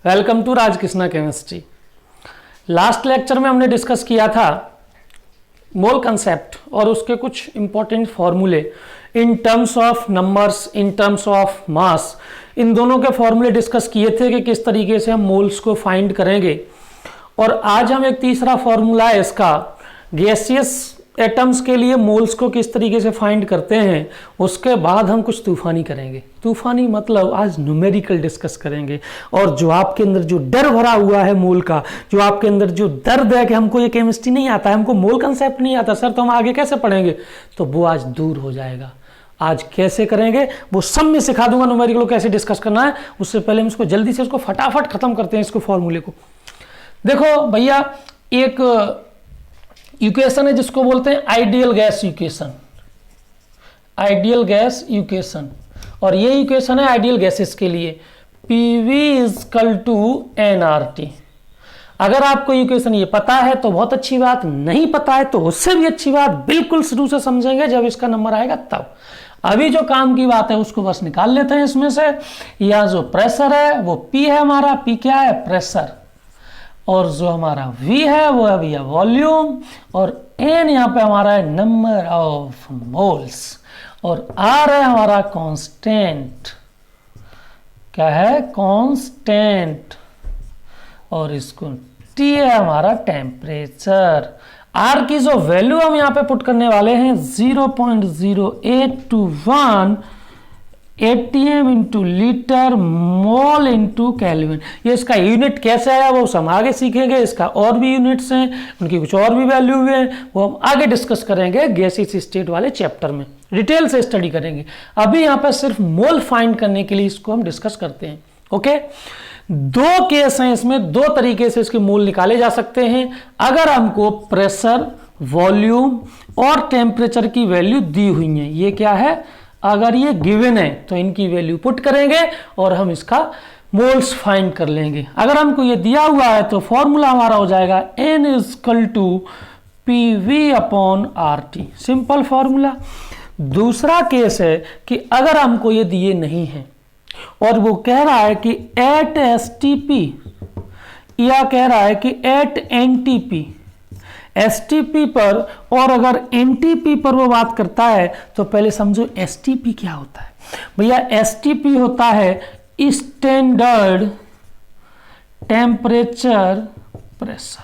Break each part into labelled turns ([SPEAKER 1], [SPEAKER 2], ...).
[SPEAKER 1] Welcome to Rajkrishna chemistry. Last lecture में हमने discuss किया था मोल कंसेप्ट और उसके कुछ इंपॉर्टेंट फॉर्मूले in terms of numbers, in terms of mass. इन दोनों के फॉर्मूले डिस्कस किए थे कि किस तरीके से हम मोल्स को फाइंड करेंगे। और आज हम एक तीसरा फॉर्मूला है इसका, गैसियस एटम्स के लिए मोल्स को किस तरीके से फाइंड करते हैं, उसके बाद हम कुछ तूफानी करेंगे। तूफानी मतलब आज न्यूमेरिकल डिस्कस करेंगे। और जो आपके अंदर जो डर भरा हुआ है मोल का, जो आपके अंदर जो दर्द है कि हमको ये केमिस्ट्री नहीं आता है, हमको मोल कंसेप्ट नहीं आता सर, तो हम आगे कैसे पढ़ेंगे, तो वो आज दूर हो जाएगा। आज कैसे करेंगे वो सब मैं सिखा दूंगा, न्यूमेरिकल को कैसे डिस्कस करना है। उससे पहले हम इसको जल्दी से इसको फटाफट खत्म करते हैं, इसको फॉर्मूले को। देखो भैया, एक इक्वेशन है जिसको बोलते हैं ideal gas equation, ideal gas equation. और ये इक्वेशन है आइडियल गैसेस के लिए, PV = nRT। अगर आपको इक्वेशन ये पता है तो बहुत अच्छी बात, नहीं पता है तो उससे भी अच्छी बात। बिल्कुल शुरू से समझेंगे, जब इसका नंबर आएगा तब। अभी जो काम की बात है उसको बस निकाल लेते हैं इसमें से। यहाँ जो प्रेशर है वो P है हमारा, P क्या है, प्रेशर। और जो हमारा V है वो है भैया वॉल्यूम, और N यहाँ पे हमारा है नंबर ऑफ मोल्स, और R है हमारा कांस्टेंट। क्या है, कांस्टेंट। और इसको T है हमारा टेम्परेचर। R की जो वैल्यू हम यहाँ पे पुट करने वाले हैं 0.0821 ATM into litre mole into kelvin. ये इसका यूनिट कैसे आया वो हम आगे सीखेंगे। इसका और भी यूनिट्स हैं, उनकी कुछ और भी वैल्यू हुए हैं, वो हम आगे डिस्कस करेंगे गैसियस स्टेट वाले चैप्टर में, डिटेल से स्टडी करेंगे। अभी यहाँ पर सिर्फ मोल फाइंड करने के लिए इसको हम डिस्कस करते हैं। ओके, दो केस हैं इसमें, दो तरीके से इसके मोल निकाले जा सकते हैं। अगर हमको प्रेशर, वॉल्यूम और टेम्परेचर की वैल्यू दी हुई है, ये क्या है, अगर ये गिवन है तो इनकी वैल्यू पुट करेंगे और हम इसका मोल्स फाइंड कर लेंगे। अगर हमको ये दिया हुआ है तो फॉर्मूला हमारा हो जाएगा N = PV/RT, सिंपल फॉर्मूला। दूसरा केस है कि अगर हमको ये दिए नहीं है और वो कह रहा है कि एट STP, या कह रहा है कि एट NTP, STP पर, और अगर NTP पर वो बात करता है तो पहले समझो STP क्या होता है। भैया STP होता है स्टैंडर्ड टेम्परेचर प्रेशर,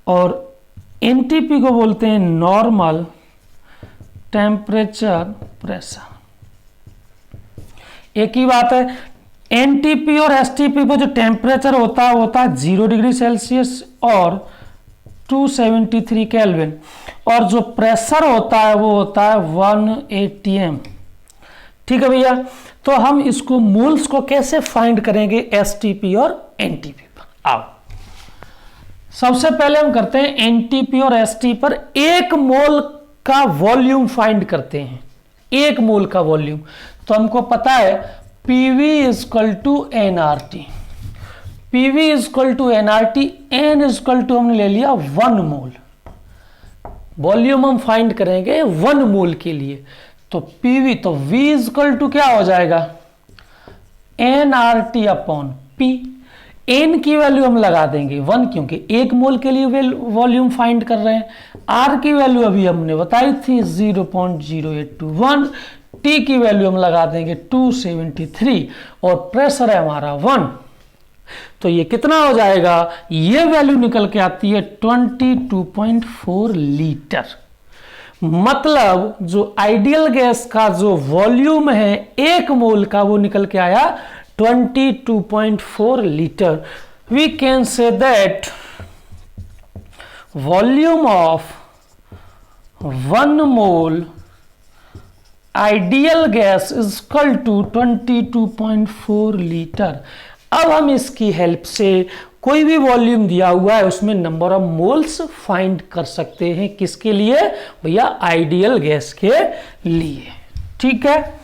[SPEAKER 1] और NTP को बोलते हैं नॉर्मल टेम्परेचर प्रेशर। एक ही बात है, NTP और STP पर जो टेम्परेचर होता है वो होता है 0 डिग्री सेल्सियस और 273 केल्विन, और जो प्रेशर होता है वो होता है 1 ATM। ठीक है भैया, तो हम इसको मोल्स को कैसे फाइंड करेंगे STP और NTP पर। आओ सबसे पहले हम करते हैं NTP और ST पर एक मोल का वॉल्यूम फाइंड करते हैं, एक मोल का वॉल्यूम। तो हमको पता है PV = nRT, PV = nRT, N = हमने ले लिया 1 मोल। वॉल्यूम हम फाइंड करेंगे 1 मोल के लिए, तो PV, तो V = क्या हो जाएगा, nRT/P। N की वैल्यू हम लगा देंगे 1, क्योंकि 1 मोल के लिए वॉल्यूम फाइंड कर रहे हैं। R की वैल्यू अभी हमने बताई थी 0.0821, T की वैल्यू हम लगा देंगे 273, और प्रेशर है हमारा 1। तो ये कितना हो जाएगा, ये वैल्यू निकल के आती है 22.4 लीटर। मतलब जो आइडियल गैस का जो वॉल्यूम है 1 मोल का, वो निकल के आया 22.4 litre. We can say that volume of 1 mole ideal gas = 22.4 litre. अब हम इसकी हेल्प से कोई भी वॉल्यूम दिया हुआ है उसमें नंबर ऑफ मोल्स फाइंड कर सकते हैं। किसके लिए भैया, आइडियल गैस के लिए। ठीक है,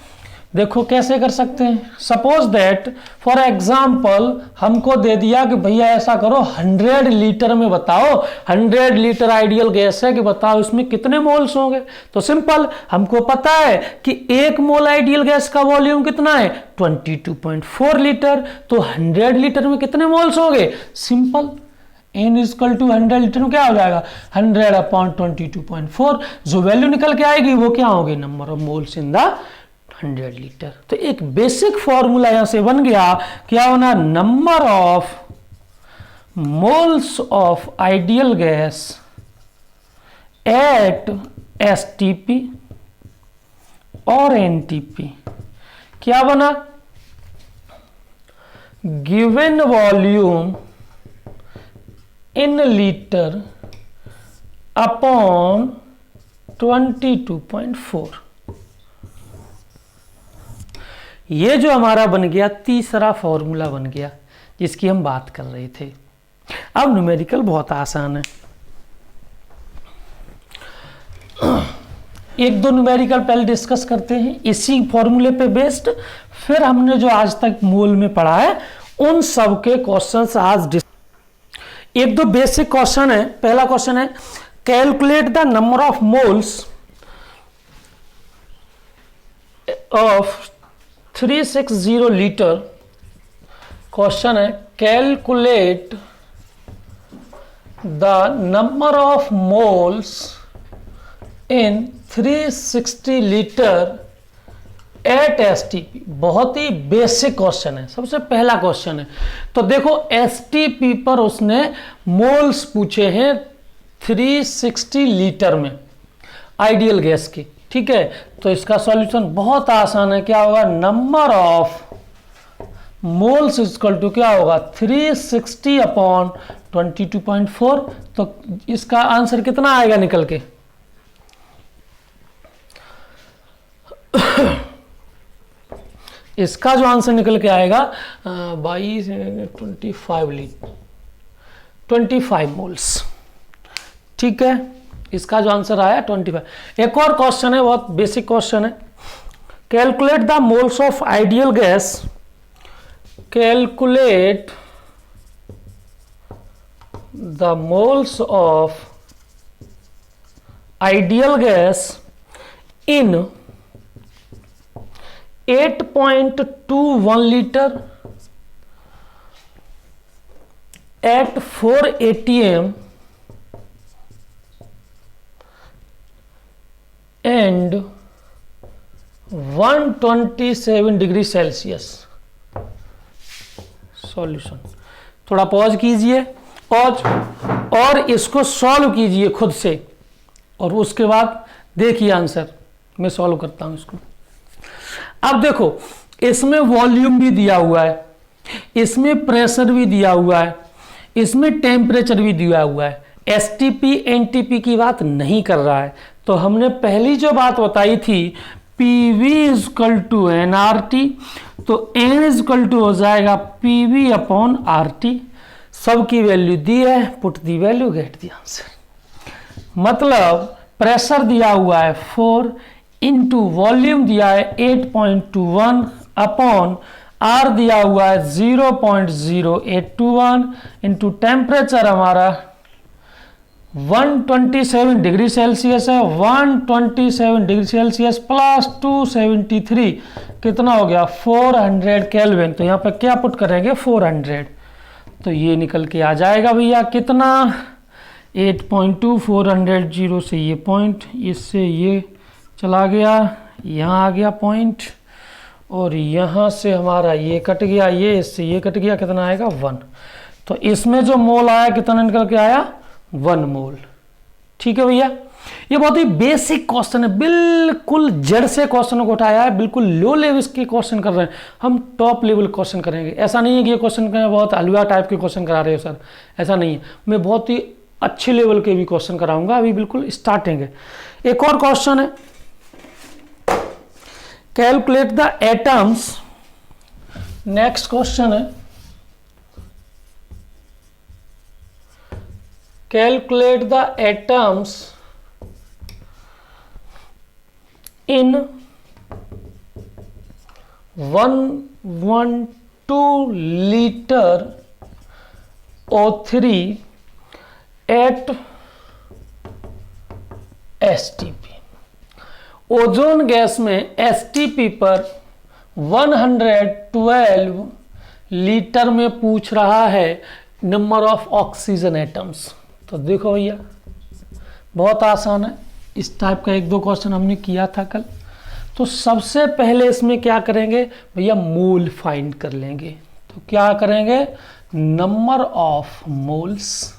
[SPEAKER 1] देखो कैसे कर सकते हैं। सपोज दैट फॉर एग्जाम्पल हमको दे दिया कि भैया ऐसा करो 100 लीटर में बताओ, 100 लीटर आइडियल गैस है कि बताओ इसमें कितने मोल्स होंगे। तो सिंपल, हमको पता है कि 1 मोल आइडियल गैस का वॉल्यूम कितना है 22.4 लीटर, तो 100 लीटर में कितने मोल्स होंगे, simple n equal to 100 litre में क्या हो जाएगा 100 अपॉन 22.4, जो वैल्यू निकल के आएगी वो क्या होगी, number of moles in the 100 litre. तो एक बेसिक फॉर्मूला यहां से बन गया, क्या होना, number of moles of ideal gas at STP और एनटीपी, क्या बना, given volume in litre upon 22.4। ये जो हमारा बन गया तीसरा फॉर्मूला बन गया जिसकी हम बात कर रहे थे। अब न्यूमेरिकल बहुत आसान है, एक दो न्यूमेरिकल पहले डिस्कस करते हैं इसी फॉर्मूले पे बेस्ड, फिर हमने जो आज तक मोल में पढ़ा है उन सब के क्वेश्चंस आज एक दो बेसिक क्वेश्चन है। पहला क्वेश्चन है calculate the number of moles of 360 litre. Question है calculate the number of moles in 360 litre at STP. बहुत ही बेसिक क्वेश्चन है, सबसे पहला क्वेश्चन है। तो देखो एसटीपी पर उसने मोल्स पूछे हैं 360 लीटर में आइडियल गैस की, ठीक है। तो इसका सॉल्यूशन बहुत आसान है, क्या होगा, number of moles equal to क्या होगा 360 अपॉन 22.4। तो इसका आंसर कितना आएगा निकल के इसका जो आंसर निकल के आएगा 25 मोल्स, ठीक है। इसका जो आंसर आया 25। एक और क्वेश्चन है, बहुत बेसिक क्वेश्चन है, calculate the moles of ideal gas, calculate the moles of ideal gas in 8.21 litre at 4 atm and 127 degree Celsius. Solution थोड़ा पॉज कीजिए और इसको सॉल्व कीजिए खुद से, और उसके बाद देखिए आंसर। मैं सॉल्व करता हूं इसको। अब देखो इसमें वॉल्यूम भी दिया हुआ है, इसमें प्रेशर भी दिया हुआ है, इसमें टेम्परेचर भी दिया हुआ है, एसटीपी एनटीपी की बात नहीं कर रहा है। तो हमने पहली जो बात बताई थी पीवी इजकल टू एनआरटी, तो एन इजकल टू हो जाएगा पीवी अपॉन आरटी। सबकी वैल्यू दी है, put the value get the answer. मतलब प्रेशर दिया हुआ है 4 इंटू वॉल्यूम दिया है 8.21 अपॉन आर दिया हुआ है 0.0821 इंटू टेम्परेचर हमारा 127 डिग्री सेल्सियस है, 127 डिग्री सेल्सियस प्लस 273 कितना हो गया 400 केल्विन। तो यहाँ पे क्या पुट करेंगे 400, तो ये निकल के आ जाएगा भैया कितना 8.2 400 जीरो से ये पॉइंट, इससे ये चला गया, यहाँ आ गया पॉइंट, और यहाँ से हमारा ये कट गया, ये इससे ये कट गया, कितना आएगा 1। तो इसमें जो मोल आया कितना निकल के आया 1 मोल, ठीक है भैया। ये बहुत ही बेसिक क्वेश्चन है, बिल्कुल जड़ से क्वेश्चन को उठाया है, बिल्कुल लो लेवल के क्वेश्चन कर रहे हैं हम, टॉप लेवल क्वेश्चन करेंगे। ऐसा नहीं है कि ये क्वेश्चन बहुत हलवा टाइप के क्वेश्चन करा रहे हो सर, ऐसा नहीं है। मैं बहुत ही अच्छे लेवल के भी क्वेश्चन कराऊंगा, अभी बिल्कुल स्टार्टिंग है। एक और क्वेश्चन है calculate the atoms. Next question है calculate the atoms in 112 litre O3 at STP. Ozone gas में एसटीपी पर 112 लीटर में पूछ रहा है नंबर ऑफ ऑक्सीजन एटम्स। तो देखो भैया बहुत आसान है, इस टाइप का एक दो क्वेश्चन हमने किया था कल। तो सबसे पहले इसमें क्या करेंगे भैया, मोल फाइंड कर लेंगे। तो क्या करेंगे, number of moles.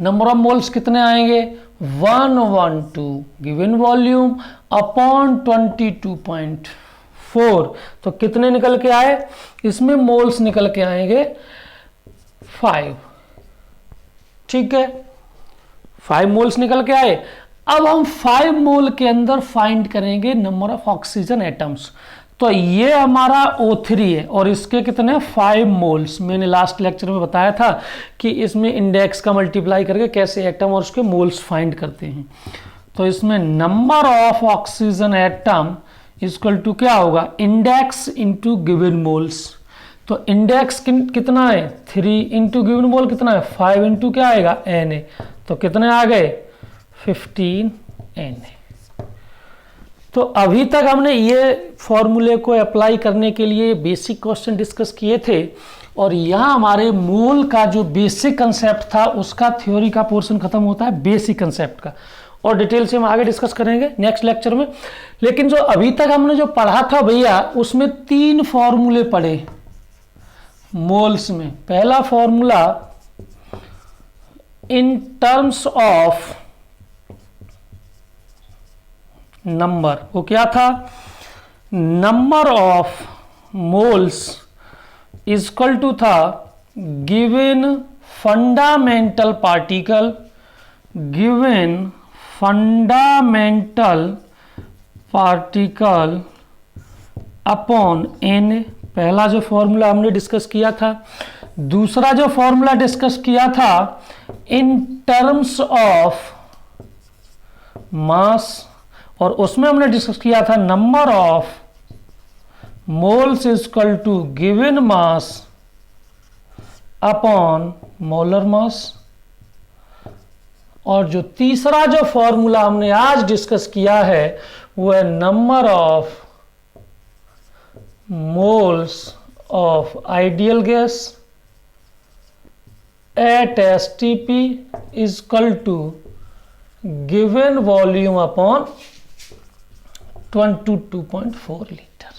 [SPEAKER 1] Number of moles कितने आएंगे, 112 गिवन वॉल्यूम अपॉन 22.4। तो कितने निकल के आए, इसमें मोल्स निकल के आएंगे 5। ठीक है, 5 मोल्स निकल के आए। अब हम 5 मोल के अंदर फाइंड करेंगे नंबर ऑफ ऑक्सीजन एटम्स। तो ये हमारा O3 है और इसके कितने 5 मोल्स। मैंने लास्ट लेक्चर में बताया था कि इसमें इंडेक्स का मल्टीप्लाई करके कैसे एटम और उसके मोल्स फाइंड करते हैं। तो इसमें number of oxygen atom equal to क्या होगा, इंडेक्स इंटू गिवन मोल्स। तो इंडेक्स कितना है 3 इंटू गिवन मोल कितना है 5 इंटू क्या आएगा Na। तो कितने आ गए 15 Na। तो अभी तक हमने ये फॉर्मूले को अप्लाई करने के लिए बेसिक क्वेश्चन डिस्कस किए थे और यहाँ हमारे मोल का जो बेसिक कंसेप्ट था उसका थ्योरी का पोर्शन खत्म होता है, बेसिक कंसेप्ट का, और डिटेल से हम आगे डिस्कस करेंगे नेक्स्ट लेक्चर में। लेकिन जो अभी तक हमने जो पढ़ा था भैया उसमें 3 फॉर्मूले पढ़े मोल्स में। पहला formula in terms of number, वो क्या था, number of moles equal to था given fundamental particle, given fundamental particle upon n। पहला जो फॉर्मूला हमने डिस्कस किया था। दूसरा जो फॉर्मूला डिस्कस किया था इन टर्म्स ऑफ मास, और उसमें हमने डिस्कस किया था number of moles equal to given mass upon molar mass. और जो तीसरा जो फॉर्मूला हमने आज डिस्कस किया है वो है number of moles of ideal gas at STP equal to given volume upon 22.4 litre.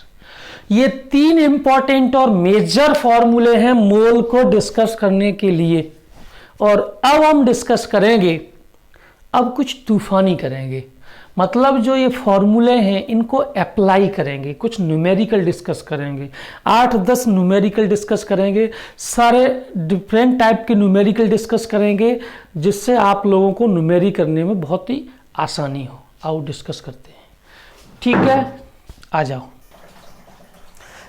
[SPEAKER 1] ये 3 इंपॉर्टेंट और मेजर फॉर्मूले हैं मोल को डिस्कस करने के लिए। और अब हम डिस्कस करेंगे, अब कुछ तूफानी करेंगे, मतलब जो ये फॉर्मूले हैं इनको अप्लाई करेंगे, कुछ न्यूमेरिकल डिस्कस करेंगे, 8-10 न्यूमेरिकल डिस्कस करेंगे, सारे डिफरेंट टाइप के न्यूमेरिकल डिस्कस करेंगे जिससे आप लोगों को न्यूमेरी करने में बहुत ही आसानी हो। आओ डिस्कस करते हैं, ठीक है, आ जाओ।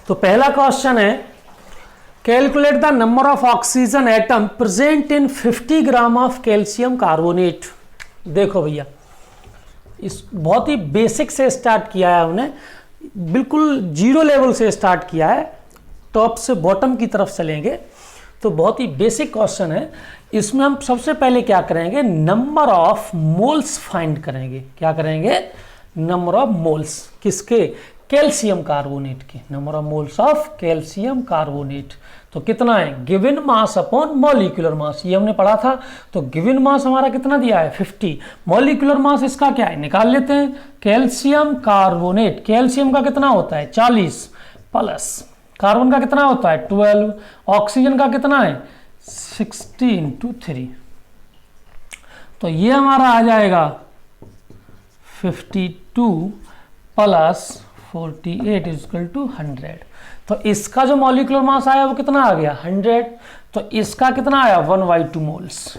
[SPEAKER 1] तो पहला क्वेश्चन है calculate the number of oxygen atom present in 50 gram of calcium carbonate. देखो भैया इस बहुत ही बेसिक से स्टार्ट किया है हमने, बिल्कुल जीरो लेवल से स्टार्ट किया है, टॉप से बॉटम की तरफ चलेंगे। तो बहुत ही बेसिक क्वेश्चन है। इसमें हम सबसे पहले क्या करेंगे, नंबर ऑफ मोल्स फाइंड करेंगे। क्या करेंगे, नंबर ऑफ मोल्स किसके, कैल्शियम कार्बोनेट के, number of moles of calcium carbonate. तो कितना है, given mass upon molecular mass, ये हमने पढ़ा था। तो गिवन मास हमारा कितना दिया है 50, मॉलिक्यूलर मास इसका क्या है निकाल लेते हैं। कैल्शियम कार्बोनेट, कैल्शियम का कितना होता है 40 प्लस कार्बन का कितना होता है 12, ऑक्सीजन का कितना है 16 to 3। तो ये हमारा आ जाएगा 52 प्लस 48 इक्वल टू 100। तो इसका जो मॉलिक्यूलर मास आया वो कितना आ गया 100। तो इसका कितना आया 1/2 मोल्स।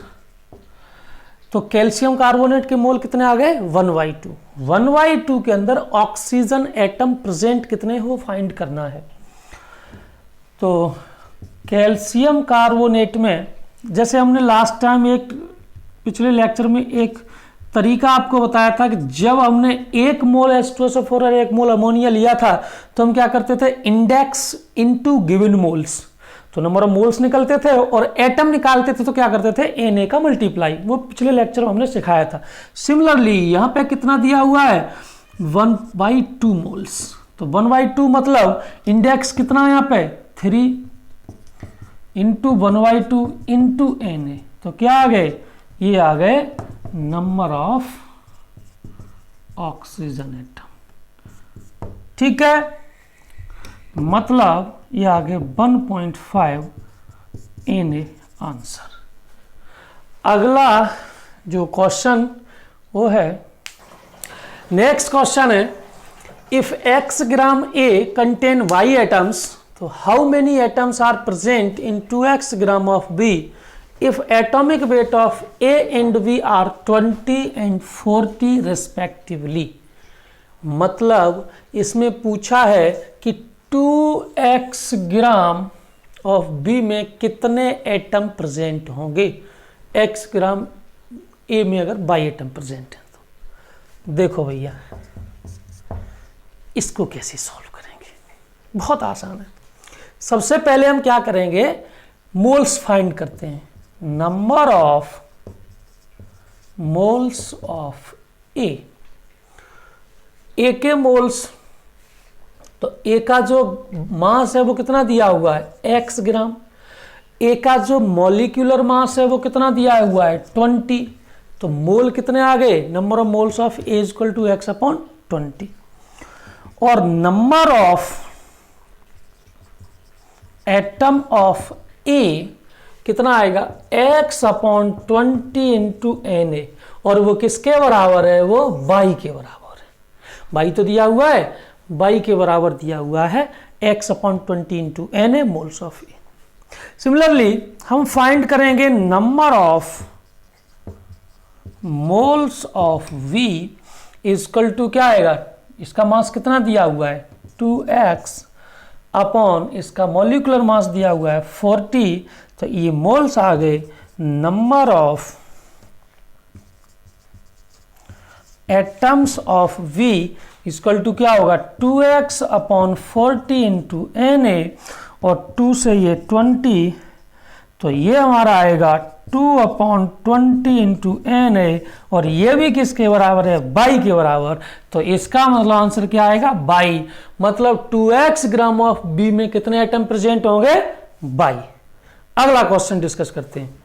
[SPEAKER 1] तो कैल्शियम कार्बोनेट के मोल कितने आ गए 1/2। 1/2 के अंदर ऑक्सीजन एटम प्रेजेंट कितने हो फाइंड करना है। तो कैल्शियम कार्बोनेट में जैसे हमने लास्ट टाइम एक पिछले लेक्चर में एक तरीका आपको बताया था कि जब हमने 1 मोल H2SO4 और 1 मोल अमोनिया लिया था तो हम क्या करते थे, इंडेक्स इनटू गिवन मोल्स, तो नंबर ऑफ मोल्स निकलते थे और एटम निकालते थे तो क्या करते थे, Na का मल्टीप्लाई, वो पिछले लेक्चर में हमने सिखाया था। सिमिलरली यहाँ पे कितना दिया हुआ है, 1/2 मोल्स, तो 1/2 मतलब इंडेक्स कितना है यहाँ पे 3 इंटू 1/2 इंटू Na, तो क्या आ गए, ये आ गए नंबर ऑफ ऑक्सीजन एटम। ठीक है, मतलब ये आ गए 1.5 Na आंसर। अगला जो क्वेश्चन वो है, नेक्स्ट क्वेश्चन है, if x gram A contain Y atoms, तो how many atoms are present in 2x gram of B if atomic weight of A and B are 20 and 40 respectively। मतलब इसमें पूछा है कि 2x ग्राम ऑफ B में कितने atom present होंगे, x gram A में अगर बाई एटम प्रेजेंट है तो। देखो भैया इसको कैसे सॉल्व करेंगे, बहुत आसान है। सबसे पहले हम क्या करेंगे, मोल्स फाइंड करते हैं, नंबर ऑफ मोल्स ऑफ ए, ए के मोल्स, तो ए का जो मास है वो कितना दिया हुआ है x ग्राम, ए का जो मॉलिक्यूलर मास है वो कितना दिया हुआ है 20, तो मोल कितने आ गए, number of moles of A equal to x upon 20, और number of atom of A कितना आएगा x अपॉन 20 इंटू Na, और वो किसके बराबर है, वो बाई के बराबर है, बाई तो दिया हुआ है, बाई के बराबर दिया हुआ है x upon 20 into Na moles of A. Similarly हम फाइंड करेंगे number of moles of V equal to क्या आएगा, इसका मास कितना दिया हुआ है 2x अपॉन इसका मॉलिक्यूलर मास दिया हुआ है 40, तो ये मोल्स आ गए, number of atoms of V equal to क्या होगा 2x अपॉन 40 इंटू Na, और 2 से ये 20, तो ये हमारा आएगा 2 अपॉन 20 इंटू Na, और ये भी किसके बराबर है, बाई के बराबर, तो इसका मतलब आंसर क्या आएगा बाई, मतलब 2x ग्राम ऑफ B में कितने एटम प्रेजेंट होंगे, बाई। अगला क्वेश्चन डिस्कस करते हैं।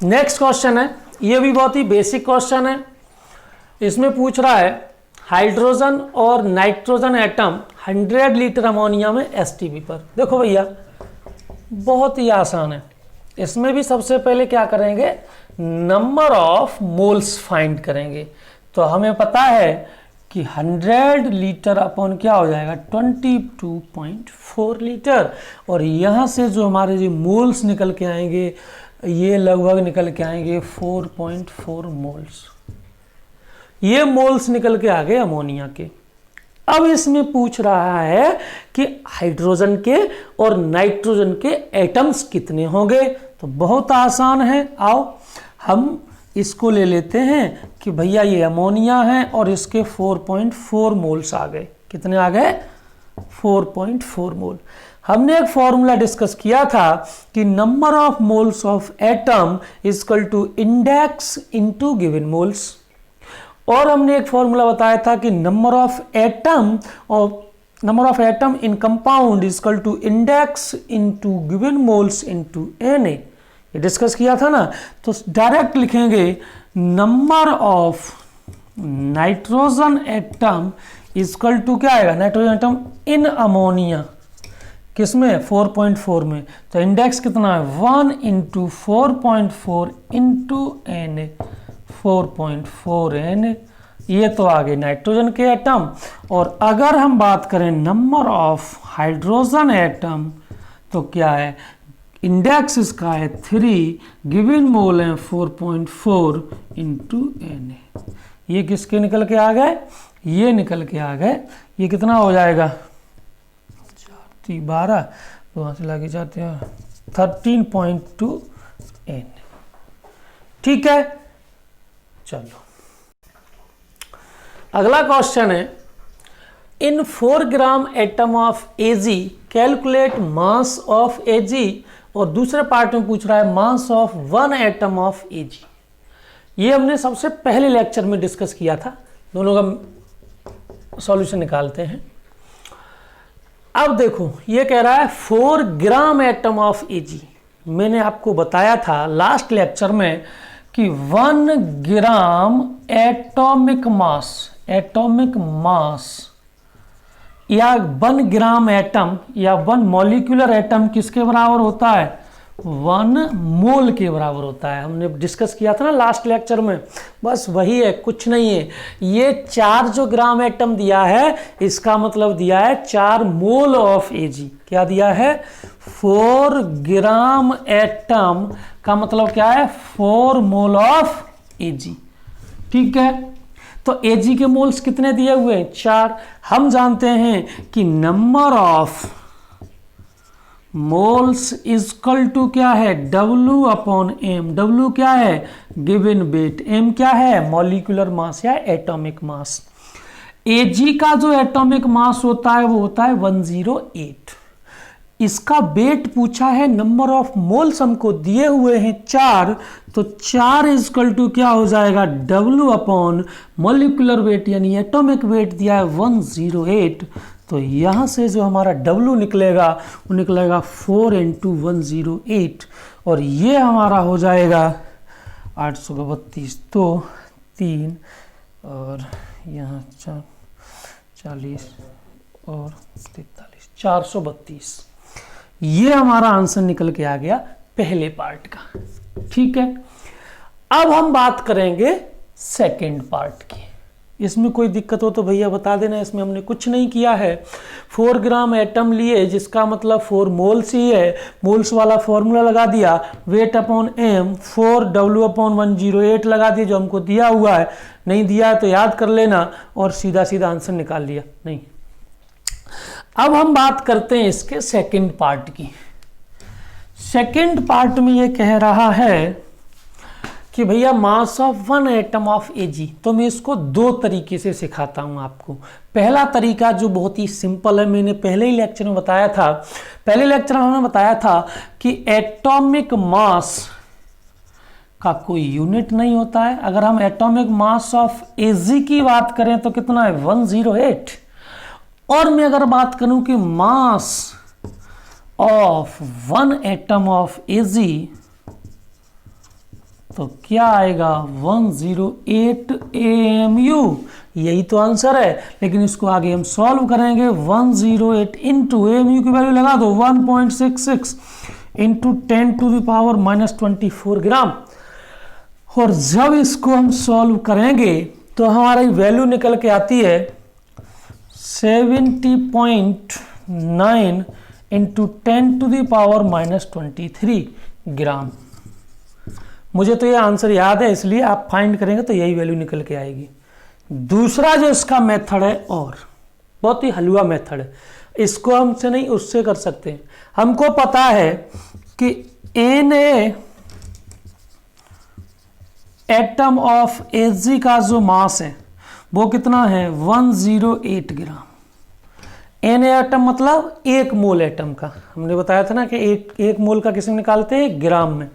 [SPEAKER 1] नेक्स्ट क्वेश्चन है, ये भी बहुत ही बेसिक क्वेश्चन है। इसमें पूछ रहा है हाइड्रोजन और नाइट्रोजन एटम 100 लीटर अमोनिया में एसटीपी पर। देखो भैया बहुत ही आसान है, इसमें भी सबसे पहले क्या करेंगे, नंबर ऑफ मोल्स फाइंड करेंगे। तो हमें पता है कि 100 लीटर अपॉन क्या हो जाएगा 22.4 लीटर, और यहाँ से जो हमारे जो मोल्स निकल के आएंगे ये लगभग निकल के आएंगे 4.4 मोल्स, ये मोल्स निकल के आ गए अमोनिया के। अब इसमें पूछ रहा है कि हाइड्रोजन के और नाइट्रोजन के एटम्स कितने होंगे, तो बहुत आसान है, आओ हम इसको ले लेते हैं कि भैया ये अमोनिया है और इसके 4.4 मोल्स आ गए, कितने आ गए 4.4 मोल। हमने एक फॉर्मूला डिस्कस किया था कि number of moles of atom equal to index into given moles, और हमने एक फॉर्मूला बताया था कि number of atom in compound equal to index into given moles into Na, ये डिस्कस किया था ना। तो डायरेक्ट लिखेंगे number of nitrogen atom equal to क्या आएगा, नाइट्रोजन एटम इन अमोनिया, किसमें 4.4 में, तो इंडेक्स कितना है 1 इंटू 4.4 इंटू Na, 4.4 Na, ये तो आ गए नाइट्रोजन के एटम। और अगर हम बात करें नंबर ऑफ हाइड्रोजन एटम तो क्या है, इंडेक्स इसका है 3, गिवन मोल है 4.4 इंटू Na, ये किसके निकल के आ गए, ये निकल के आ गए, ये कितना हो जाएगा 12, तो वहाँ से लाके जाते हैं 13.2 Na। ठीक है, चलो अगला क्वेश्चन है, इन 4 gram atom of Ag calculate mass of Ag, और दूसरे पार्ट में पूछ रहा है mass of 1 atom of Ag। ये हमने सबसे पहले लेक्चर में डिस्कस किया था, दोनों का सॉल्यूशन निकालते हैं। अब देखो ये कह रहा है 4 ग्राम एटम ऑफ Ag। मैंने आपको बताया था लास्ट लेक्चर में कि 1 ग्राम एटॉमिक मास या 1 ग्राम एटम या 1 मॉलिक्यूलर एटम किसके बराबर होता है, 1 मोल के बराबर होता है। हमने डिस्कस किया था ना लास्ट लेक्चर में, बस वही है, कुछ नहीं है। ये 4 जो ग्राम एटम दिया है इसका मतलब दिया है 4 मोल ऑफ Ag। क्या दिया है, 4 ग्राम एटम का मतलब क्या है, 4 मोल ऑफ Ag। ठीक है, तो Ag के मोल्स कितने दिए हुए हैं, 4। हम जानते हैं कि number of moles equal to क्या है, W अपॉन M। W क्या है, गिवन वेट, M क्या है, मॉलिक्यूलर मास या एटॉमिक मास। Ag का जो एटॉमिक मास होता है वो होता है 108। इसका वेट पूछा है, नंबर ऑफ मोल्स हमको दिए हुए हैं 4, तो 4 इजकल टू क्या हो जाएगा, W अपॉन मॉलिक्यूलर वेट यानी एटॉमिक वेट दिया है 108। तो यहां से जो हमारा W निकलेगा वो निकलेगा 4 इंटू 108, और ये हमारा हो जाएगा 832, तो 3 और यहाँ 40 और 43, 432। ये हमारा आंसर निकल के आ गया पहले पार्ट का। ठीक है, अब हम बात करेंगे सेकंड पार्ट की। इसमें कोई दिक्कत हो तो भैया बता देना, इसमें हमने कुछ नहीं किया है। 4 ग्राम एटम लिए जिसका मतलब 4 मोल्स ही है, मोल्स वाला फॉर्मूला लगा दिया, weight upon M 4W upon 108 लगा दिया जो हमको दिया हुआ है। नहीं दिया है तो याद कर लेना और सीधा सीधा आंसर निकाल लिया। नहीं, अब हम बात करते हैं इसके सेकंड पार्ट की। सेकंड पार्ट में ये कह रहा है कि भैया mass of 1 atom of Ag। तो मैं इसको 2 तरीके से सिखाता हूं आपको। पहला तरीका जो बहुत ही सिंपल है, मैंने पहले ही लेक्चर में बताया था। पहले लेक्चर में हमने बताया था कि एटॉमिक मास का कोई यूनिट नहीं होता है। अगर हम एटॉमिक मास ऑफ Ag की बात करें तो कितना है, 108। और मैं अगर बात करूं कि mass of 1 atom of Ag तो क्या आएगा, 108 AMU। यही तो आंसर है, लेकिन इसको आगे हम सॉल्व करेंगे। 108 इंटू AMU की वैल्यू लगा दो 1.66 इंटू 10 टू द पावर -24 ग्राम। और जब इसको हम सॉल्व करेंगे तो हमारी वैल्यू निकल के आती है 70.9 इंटू 10 टू द पावर -23 ग्राम। मुझे तो ये आंसर याद है, इसलिए आप फाइंड करेंगे तो यही वैल्यू निकल के आएगी। दूसरा जो इसका मेथड है, और बहुत ही हलवा मेथड है, इसको हमसे नहीं उससे कर सकते हैं। हमको पता है कि Na एटम ऑफ Ag का जो मास है वो कितना है, 108 ग्राम। Na एटम मतलब 1 मोल एटम का। हमने बताया था ना कि एक मोल का किसे निकालते हैं, ग्राम में।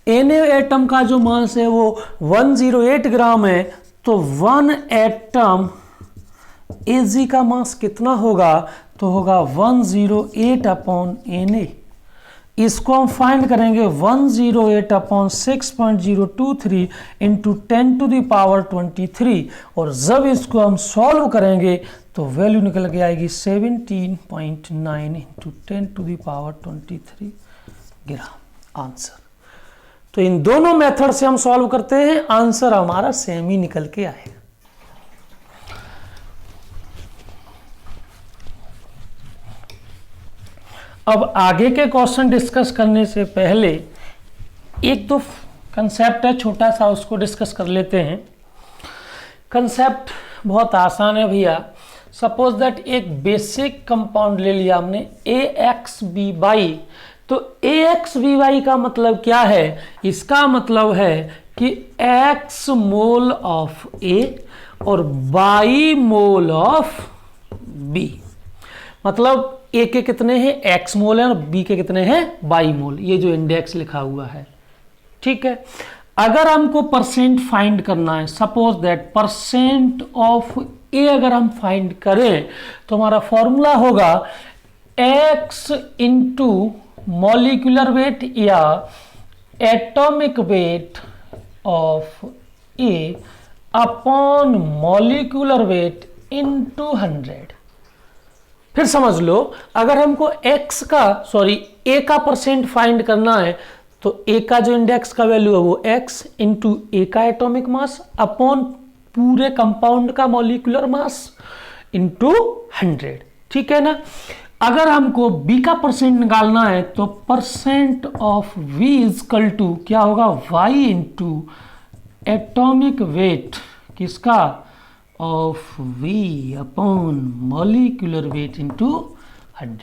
[SPEAKER 1] Na एटम का जो मास है वो 108 ग्राम है, तो 1 एटम Ag का मास कितना होगा, तो होगा 108 अपॉन Na। इसको हम फाइंड करेंगे 108 upon 6.023 into 10 to the power 23, और जब इसको हम सॉल्व करेंगे तो वैल्यू निकल के आएगी 17.9 into 10 to the power 23 gram answer. तो इन दोनों मेथड से हम सॉल्व करते हैं, आंसर हमारा सेम ही निकल के आएगा। अब आगे के क्वेश्चन डिस्कस करने से पहले एक तो कंसेप्ट है छोटा सा, उसको डिस्कस कर लेते हैं। कंसेप्ट बहुत आसान है भैया। सपोज दैट एक बेसिक कंपाउंड ले लिया हमने AXB, तो तो AXBY का मतलब क्या है? इसका मतलब है कि X मोल ऑफ A और Y मोल ऑफ B। मतलब A के कितने हैं? X मोल है और B के कितने हैं? Y मोल। ये जो इंडेक्स लिखा हुआ है, ठीक है। अगर हमको परसेंट फाइंड करना है, suppose that percent of A अगर हम फाइंड करें तो हमारा फॉर्मूला होगा X इंटू मॉलिक्यूलर वेट या atomic weight of A upon molecular weight into 100। फिर समझ लो, अगर हमको A का परसेंट फाइंड करना है तो A का जो इंडेक्स का वैल्यू है वो X इंटू A का एटॉमिक मास अपॉन पूरे कंपाउंड का मॉलिक्यूलर मास इंटू 100, ठीक है ना। अगर हमको B का परसेंट निकालना है तो percent of V equal to क्या होगा? Y इंटू एटॉमिक वेट किसका? Of V upon molecular weight into 100।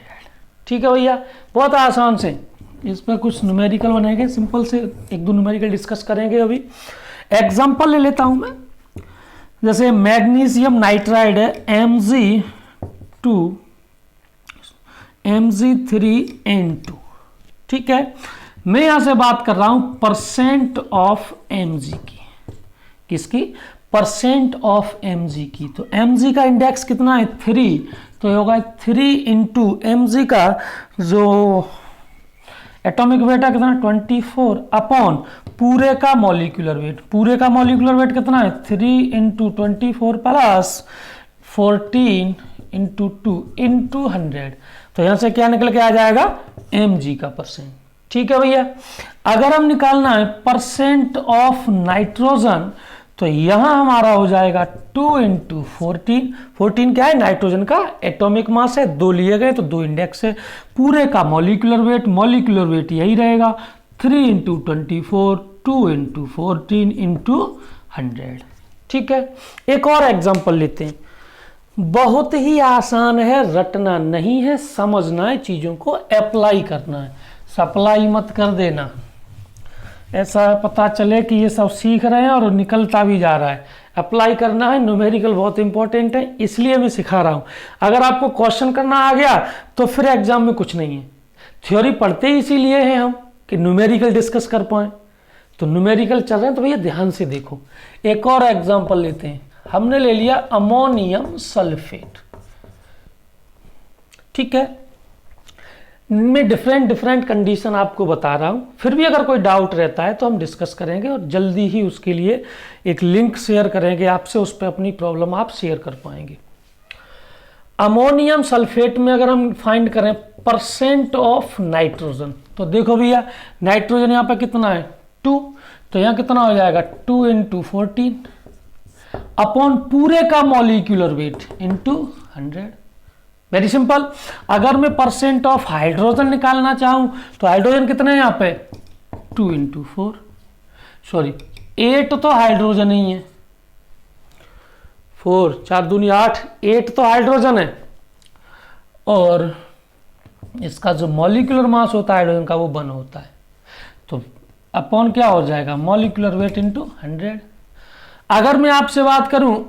[SPEAKER 1] ठीक है भैया, बहुत आसान से इस पर कुछ न्यूमेरिकल बनेंगे, सिंपल से एक दो न्यूमेरिकल डिस्कस करेंगे। अभी एग्जांपल ले लेता हूं मैं, जैसे मैग्नीशियम नाइट्राइड है Mg3N2, ठीक है। मैं यहां से बात कर रहा हूं परसेंट ऑफ Mg की, किसकी? परसेंट ऑफ Mg की। तो Mg का इंडेक्स कितना है? 3, तो ये होगा 3 इंटू Mg का जो एटॉमिक वेट है कितना? 24 अपॉन पूरे का मॉलिक्यूलर वेट। पूरे का मॉलिक्यूलर वेट कितना है? 3 इंटू 24 प्लस 14 इंटू 2 इंटू 100। तो यहां से क्या निकल के आ जाएगा? Mg का परसेंट, ठीक है भैया। अगर हम निकालना है परसेंट ऑफ नाइट्रोजन तो यहां हमारा हो जाएगा 2 इंटू 14 क्या है? नाइट्रोजन का एटॉमिक मास है, 2 लिए गए तो 2 इंडेक्स है। पूरे का मॉलिक्यूलर वेट यही रहेगा 3 इंटू 24, 2 इंटू 14 इंटू 100, ठीक है। एक और एग्जांपल लेते हैं, बहुत ही आसान है, रटना नहीं है, समझना है, चीजों को अप्लाई करना है, सप्लाई मत कर देना। ऐसा पता चले कि ये सब सीख रहे हैं और निकलता भी जा रहा है। अप्लाई करना है, न्यूमेरिकल बहुत इंपॉर्टेंट है, इसलिए मैं सिखा रहा हूं। अगर आपको क्वेश्चन करना आ गया तो फिर एग्जाम में कुछ नहीं है। थ्योरी पढ़ते ही इसीलिए हैं हम कि न्यूमेरिकल डिस्कस कर पाए। तो न्यूमेरिकल चल रहे हैं तो भैया ध्यान से देखो। एक और एग्जाम्पल लेते हैं, हमने ले लिया अमोनियम सल्फेट, ठीक है। मैं डिफरेंट कंडीशन आपको बता रहा हूं, फिर भी अगर कोई डाउट रहता है तो हम डिस्कस करेंगे और जल्दी ही उसके लिए एक लिंक शेयर करेंगे आपसे, उस पर अपनी प्रॉब्लम आप शेयर कर पाएंगे। अमोनियम सल्फेट में अगर हम फाइंड करें परसेंट ऑफ नाइट्रोजन, तो देखो भैया नाइट्रोजन यहाँ पे कितना है? 2, तो यहाँ कितना हो जाएगा? 2 इंटू 14 अपॉन पूरे का molecular weight into 100। Very simple. अगर मैं परसेंट ऑफ हाइड्रोजन निकालना चाहूं तो हाइड्रोजन कितने हैं यहाँ पे? 2 इंटू 4, सॉरी 8 तो हाइड्रोजन ही है, 4 4 दूनी 8, 8 तो हाइड्रोजन है और इसका जो मॉलिक्यूलर मास होता है हाइड्रोजन का वो 1 होता है। तो अपॉन क्या हो जाएगा? Molecular weight into 100। अगर मैं आपसे बात करूं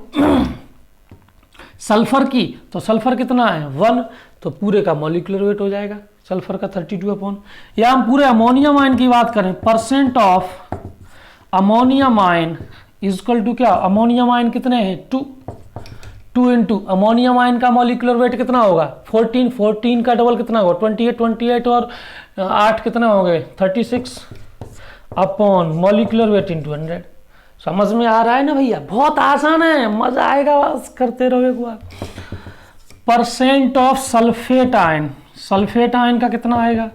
[SPEAKER 1] सल्फर की, तो सल्फर कितना है? 1, तो पूरे का मॉलिक्यूलर वेट हो जाएगा सल्फर का 32 अपॉन। या हम पूरे अमोनियम आयन की बात करें, percent of ammonium ion equal to क्या? अमोनियम आयन कितने हैं? 2 इंटू अमोनियम आयन का मॉलिक्यूलर वेट कितना होगा? 14 का डबल कितना होगा? 28 और 8 कितना हो गए? 36 अपॉन मॉलिक्यूलर वेट इंटू 100। समझ में आ रहा है ना भैया? बहुत आसान है, मजा आएगा, बस करते रहो एक बार। Percent of sulphate ion, sulphate ion का कितना आएगा?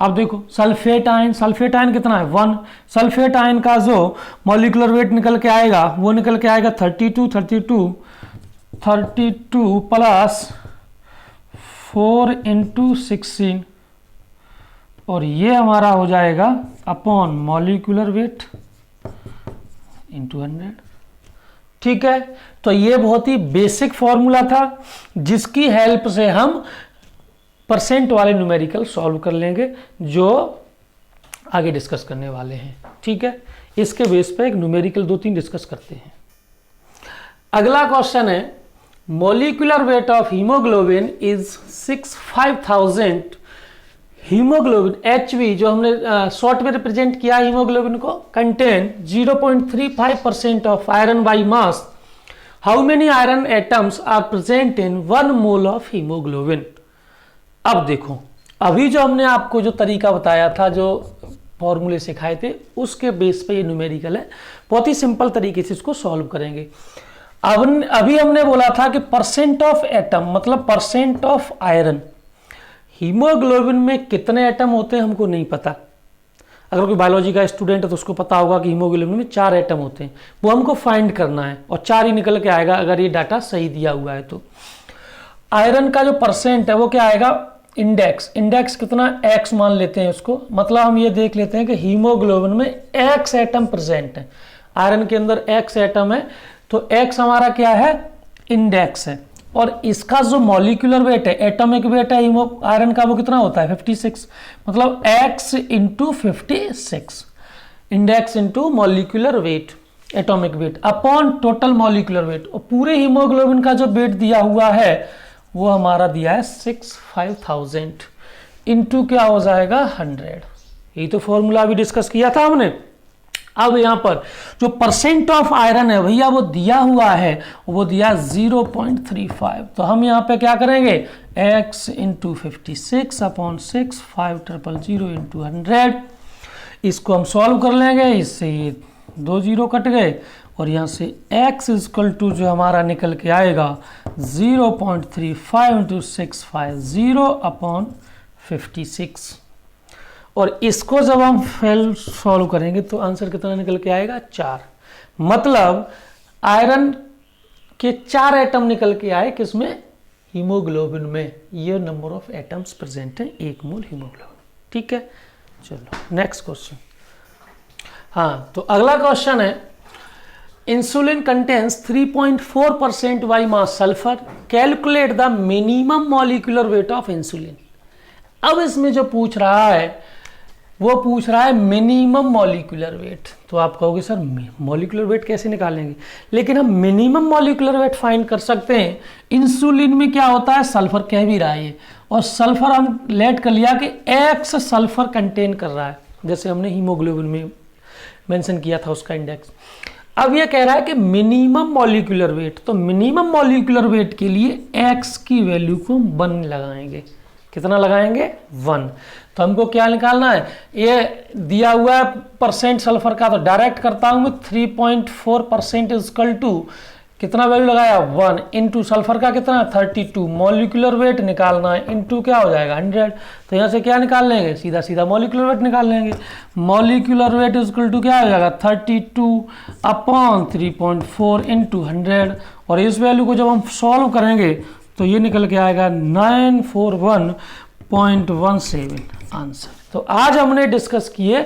[SPEAKER 1] अब देखो सल्फेट आयन कितना है? 1। सल्फेट आयन का जो मॉलिक्यूलर वेट निकल के आएगा वो निकल के आएगा 32 प्लस 4 इंटू 16 और ये हमारा हो जाएगा अपॉन मॉलिक्यूलर वेट इंटू 100, ठीक है। तो ये बहुत ही बेसिक फॉर्मूला था जिसकी हेल्प से हम परसेंट वाले न्यूमेरिकल सॉल्व कर लेंगे जो आगे डिस्कस करने वाले हैं। ठीक है, इसके बेस पे एक न्यूमेरिकल 2-3 डिस्कस करते हैं। अगला क्वेश्चन है molecular weight of haemoglobin is 65,000। Haemoglobin HB जो हमने शॉर्ट में रिप्रेजेंट किया हीमोग्लोबिन को, contain 0.35% of iron by mass. How many iron atoms are present in 1 mole of haemoglobin. अब देखो, अभी जो हमने आपको जो तरीका बताया था, जो फॉर्मूले सिखाए थे, उसके बेस पे ये न्यूमेरिकल है। बहुत ही सिंपल तरीके से इसको सॉल्व करेंगे। अब अभी हमने बोला था कि परसेंट ऑफ एटम मतलब परसेंट ऑफ आयरन। हीमोग्लोबिन में कितने एटम होते हैं हमको नहीं पता। अगर कोई बायोलॉजी का स्टूडेंट है तो उसको पता होगा कि हीमोग्लोबिन में 4 एटम होते हैं, वो हमको फाइंड करना है और 4 ही निकल के आएगा अगर ये डाटा सही दिया हुआ है तो। आयरन का जो परसेंट है वो क्या आएगा, इंडेक्स कितना, x मान लेते हैं उसको। मतलब हम ये देख लेते हैं कि हीमोग्लोबिन में x एटम प्रेजेंट है, आयरन के अंदर x एटम है, तो x हमारा क्या है, इंडेक्स है। और इसका जो मॉलिक्यूलर वेट है, एटॉमिक वेट है आयरन का, वो कितना होता है 56। मतलब x into 56, index into molecular weight, atomic weight upon total molecular weight. और पूरे हीमोग्लोबिन का जो वेट दिया हुआ है वो हमारा दिया है 65,000 इंटू क्या हो जाएगा 100। यही तो फॉर्मूला अभी डिस्कस किया था हमने। अब यहां पर जो परसेंट ऑफ आयरन है भैया वो दिया हुआ है, वो दिया 0.35। तो हम यहां पे क्या करेंगे, x इंटू 56 अपॉन 6 500 इंटू 100। इसको हम सॉल्व कर लेंगे, इससे ये 2 0 कट गए और यहाँ से x इक्वल टू जो हमारा निकल के आएगा 0.35 इंटू 650 अपॉन 56। और इसको जब हम सॉल्व करेंगे तो आंसर कितना निकल के आएगा 4। मतलब आयरन के 4 एटम निकल के आए, किसमें, हीमोग्लोबिन में। ये नंबर ऑफ एटम्स प्रेजेंट है 1 मोल हीमोग्लोबिन। ठीक है, चलो नेक्स्ट क्वेश्चन। हाँ, तो अगला क्वेश्चन है insulin contains 3.4% by mass sulphur, calculate the minimum molecular weight of insulin. अब इसमें जो पूछ रहा है वो पूछ रहा है मिनिमम मॉलिक्यूलर वेट। तो आप कहोगे सर मॉलिक्यूलर वेट कैसे निकालेंगे, लेकिन हम मिनिमम मॉलिक्यूलर वेट फाइंड कर सकते हैं। इंसुलिन में क्या होता है, सल्फर कह भी रहा है ये, और सल्फर हम लेट कर लिया कि x सल्फर कंटेन कर रहा है, जैसे हमने हीमोग्लोबिन में मेंशन किया था उसका इंडेक्स। अब ये कह रहा है कि मिनिमम मॉलिक्यूलर वेट, तो मिनिमम मॉलिक्यूलर वेट के लिए x की वैल्यू को 1 लगाएंगे। कितना लगाएंगे, 1। तो हमको क्या निकालना है, ये दिया हुआ है परसेंट सल्फर का, तो डायरेक्ट करता हूं मैं 3.4% इक्वल टू कितना वैल्यू लगाया 1 इंटू सल्फर का कितना 32, मॉलिक्यूलर वेट निकालना है इंटू क्या हो जाएगा 100। तो यहाँ से क्या निकाल लेंगे, सीधा सीधा मॉलिक्यूलर वेट निकाल लेंगे। मॉलिक्यूलर वेट इक्वल टू क्या हो जाएगा 32 अपॉन 3.4 इंटू 100। और इस वैल्यू को जब हम सॉल्व करेंगे तो ये निकल के आएगा 941.17 आंसर। तो आज हमने डिस्कस किए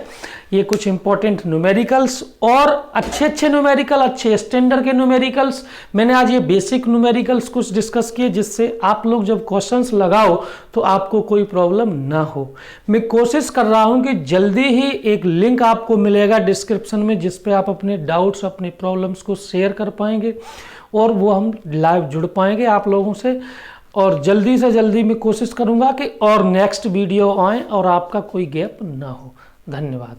[SPEAKER 1] ये कुछ इंपॉर्टेंट न्यूमेरिकल्स और अच्छे न्यूमेरिकल, अच्छे स्टैंडर्ड के न्यूमेरिकल्स। मैंने आज ये बेसिक न्यूमेरिकल्स कुछ डिस्कस किए जिससे आप लोग जब क्वेश्चंस लगाओ तो आपको कोई प्रॉब्लम ना हो। मैं कोशिश कर रहा हूं कि जल्दी ही एक लिंक आपको मिलेगा डिस्क्रिप्शन में, जिस पे आप अपने डाउट्स, अपने प्रॉब्लम्स को शेयर कर पाएंगे और वो हम लाइव जुड़ पाएंगे आप लोगों से। और जल्दी से जल्दी मैं कोशिश करूंगा कि और नेक्स्ट वीडियो आए और आपका कोई गैप ना हो। धन्यवाद।